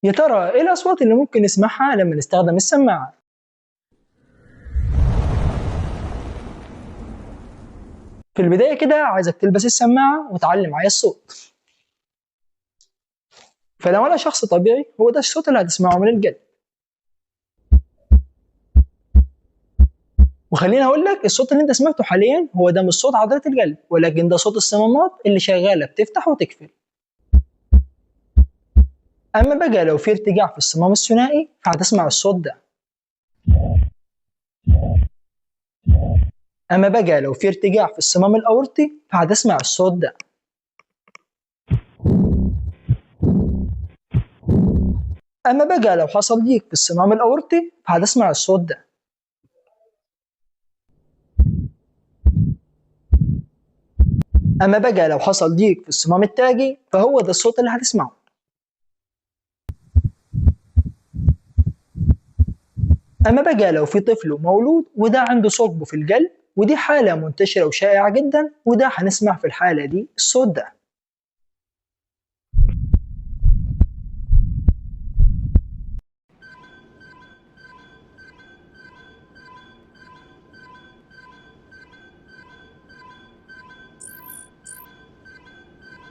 يا ترى إيه الأصوات اللي ممكن نسمعها لما نستخدم السماعة؟ في البداية كده عايزك تلبس السماعة وتعلم معايا الصوت. فلو أنا شخص طبيعي هو ده الصوت اللي هتسمعه من القلب. وخليني أقول لك الصوت اللي أنت سمعته حاليا هو ده مش صوت عضلة القلب، ولكن ده صوت الصمامات اللي شغالة بتفتح وتقفل. أما بقى لو في ارتجاع في الصمام الثنائي فهتسمع الصوت ده. أما بقى لو في ارتجاع في الصمام الأورطي فهتسمع الصوت ده. أما بقى لو حصل ضيق في الصمام الأورطي فهتسمع الصوت ده. أما بقى لو حصل ضيق في الصمام التاجي فهو ده الصوت اللي هتسمعه. أما بقى لو في طفل مولود وده عنده ثقب في القلب، ودي حالة منتشرة وشائعة جدا، وده هنسمع في الحالة دي الصوت ده.